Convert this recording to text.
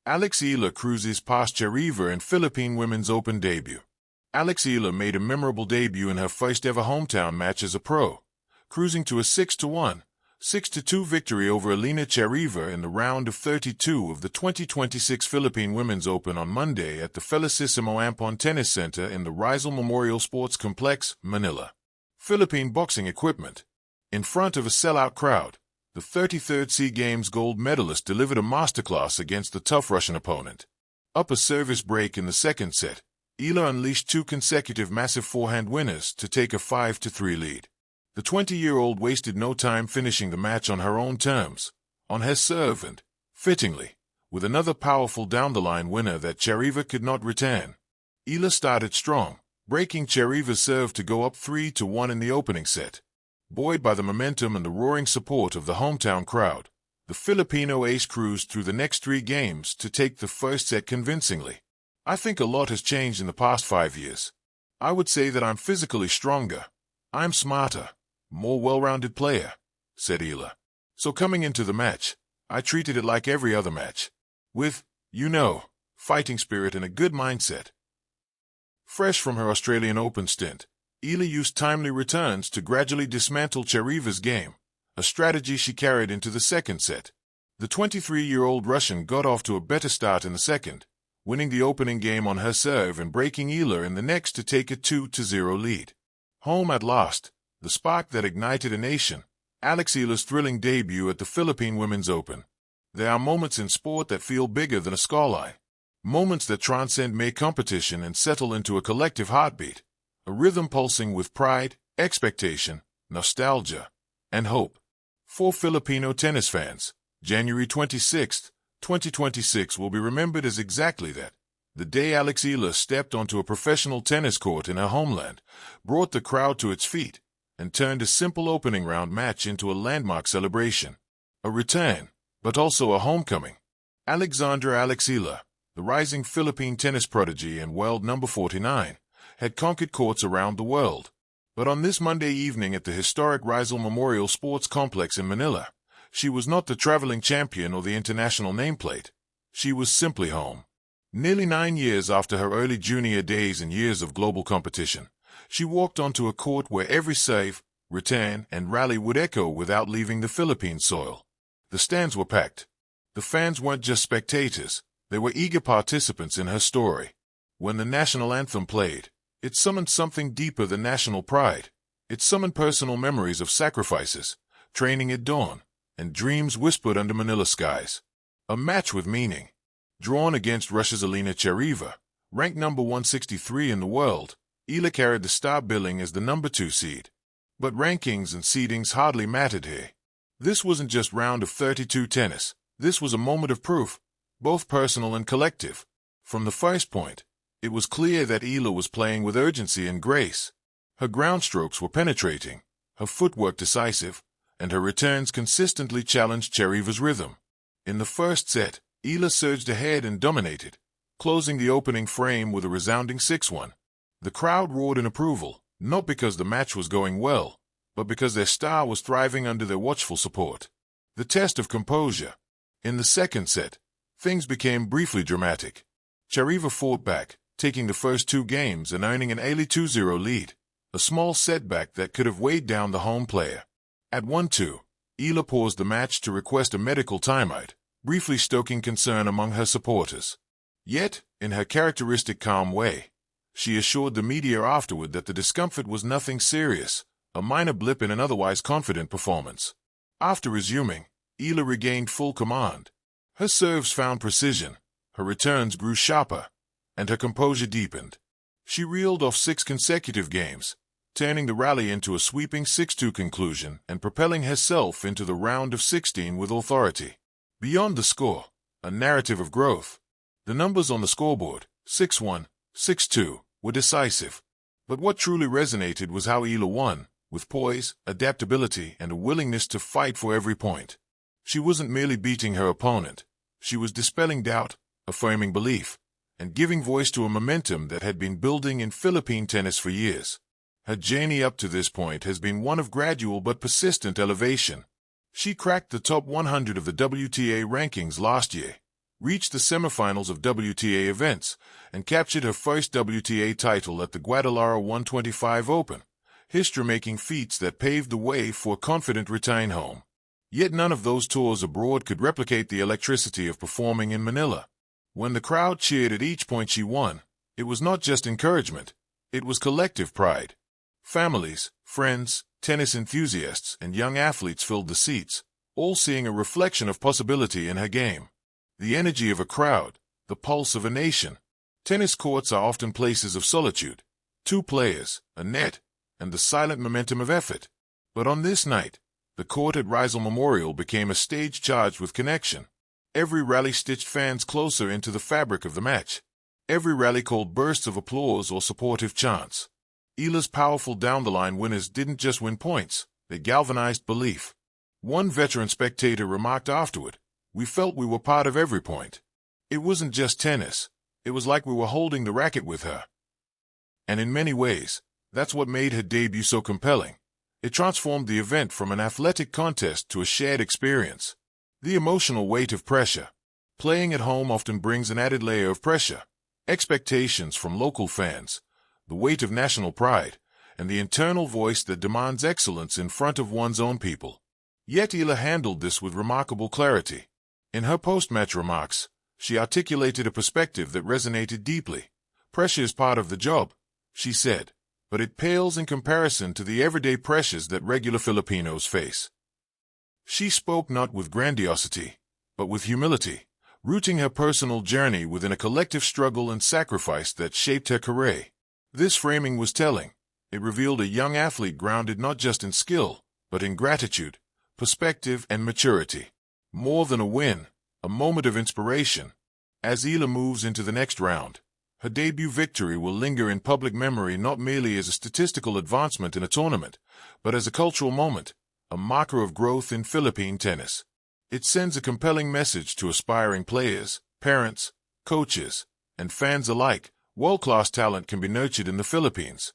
Alex Eala cruises past Shatters in Philippine Women's Open debut. Alex Eala made a memorable debut in her first-ever hometown match as a pro, cruising to a 6-1, 6-2 victory over Elena Shatters in the round of 32 of the 2026 Philippine Women's Open on Monday at the Felicissimo Ampon Tennis Center in the Rizal Memorial Sports Complex, Manila. Philippine boxing equipment. In front of a sellout crowd, the 33rd SEA Games gold medalist delivered a masterclass against the tough Russian opponent. Up a service break in the second set, Eala unleashed two consecutive massive forehand winners to take a 5-3 lead. The 20-year-old wasted no time finishing the match on her own terms, on her serve and, fittingly, with another powerful down-the-line winner that Shatters could not return. Eala started strong, breaking Shatters' serve to go up 3-1 in the opening set. Buoyed by the momentum and the roaring support of the hometown crowd, the Filipino ace cruised through the next 3 games to take the first set convincingly. I think a lot has changed in the past 5 years. I would say that I'm physically stronger. I'm smarter, more well-rounded player, said Eala. So coming into the match, I treated it like every other match. With, fighting spirit and a good mindset. Fresh from her Australian Open stint, Eala used timely returns to gradually dismantle Shatters' game, a strategy she carried into the second set. The 23-year-old Russian got off to a better start in the second, winning the opening game on her serve and breaking Eala in the next to take a 2-0 lead. Home at last, the spark that ignited a nation, Alex Eala's thrilling debut at the Philippine Women's Open. There are moments in sport that feel bigger than a scoreline, moments that transcend mere competition and settle into a collective heartbeat. A rhythm pulsing with pride, expectation, nostalgia, and hope. For Filipino tennis fans, January 26, 2026 will be remembered as exactly that. The day Alex Eala stepped onto a professional tennis court in her homeland, brought the crowd to its feet, and turned a simple opening round match into a landmark celebration. A return, but also a homecoming. Alex Eala, the rising Philippine tennis prodigy and world number 49, had conquered courts around the world. But on this Monday evening at the historic Rizal Memorial Sports Complex in Manila, she was not the traveling champion or the international nameplate. She was simply home. Nearly 9 years after her early junior days and years of global competition, she walked onto a court where every serve, return, and rally would echo without leaving the Philippine soil. The stands were packed. The fans weren't just spectators, they were eager participants in her story. When the national anthem played, it summoned something deeper than national pride. It summoned personal memories of sacrifices, training at dawn, and dreams whispered under Manila skies. A match with meaning. Drawn against Russia's Elena Shatters, ranked number 163 in the world, Eala carried the star billing as the number 2 seed. But rankings and seedings hardly mattered here. This wasn't just round of 32 tennis. This was a moment of proof, both personal and collective. From the first point, it was clear that Eala was playing with urgency and grace. Her ground strokes were penetrating, her footwork decisive, and her returns consistently challenged Shatters' rhythm. In the first set, Eala surged ahead and dominated, closing the opening frame with a resounding 6-1. The crowd roared in approval, not because the match was going well, but because their star was thriving under their watchful support. The test of composure. In the second set, things became briefly dramatic. Shatters fought back, taking the first 2 games and earning an early 2-0 lead, a small setback that could have weighed down the home player. At 1-2, Eala paused the match to request a medical timeout, briefly stoking concern among her supporters. Yet, in her characteristic calm way, she assured the media afterward that the discomfort was nothing serious, a minor blip in an otherwise confident performance. After resuming, Eala regained full command. Her serves found precision, her returns grew sharper, and her composure deepened. She reeled off 6 consecutive games, turning the rally into a sweeping 6-2 conclusion and propelling herself into the round of 16 with authority. Beyond the score, a narrative of growth. The numbers on the scoreboard, 6-1, 6-2, were decisive. But what truly resonated was how Eala won, with poise, adaptability, and a willingness to fight for every point. She wasn't merely beating her opponent. She was dispelling doubt, affirming belief, and giving voice to a momentum that had been building in Philippine tennis for years. Her journey up to this point has been one of gradual but persistent elevation. She cracked the top 100 of the WTA rankings last year, reached the semifinals of WTA events, and captured her first WTA title at the Guadalajara 125 Open, history-making feats that paved the way for a confident return home. Yet none of those tours abroad could replicate the electricity of performing in Manila. When the crowd cheered at each point she won, it was not just encouragement, it was collective pride. Families, friends, tennis enthusiasts, and young athletes filled the seats, all seeing a reflection of possibility in her game. The energy of a crowd, the pulse of a nation. Tennis courts are often places of solitude. 2 players, a net, and the silent momentum of effort. But on this night, the court at Rizal Memorial became a stage charged with connection. Every rally stitched fans closer into the fabric of the match. Every rally called bursts of applause or supportive chants. Eala's powerful down-the-line winners didn't just win points, they galvanized belief. One veteran spectator remarked afterward, "We felt we were part of every point." It wasn't just tennis, it was like we were holding the racket with her. And in many ways, that's what made her debut so compelling. It transformed the event from an athletic contest to a shared experience. The emotional weight of pressure. Playing at home often brings an added layer of pressure. Expectations from local fans, the weight of national pride, and the internal voice that demands excellence in front of one's own people. Yet Eala handled this with remarkable clarity. In her post-match remarks, she articulated a perspective that resonated deeply. "Pressure is part of the job," she said, "but it pales in comparison to the everyday pressures that regular Filipinos face." She spoke not with grandiosity, but with humility, rooting her personal journey within a collective struggle and sacrifice that shaped her career. This framing was telling. It revealed a young athlete grounded not just in skill, but in gratitude, perspective, and maturity. More than a win, a moment of inspiration. As Eala moves into the next round, her debut victory will linger in public memory not merely as a statistical advancement in a tournament, but as a cultural moment, a marker of growth in Philippine tennis. It sends a compelling message to aspiring players, parents, coaches, and fans alike. World-class talent can be nurtured in the Philippines.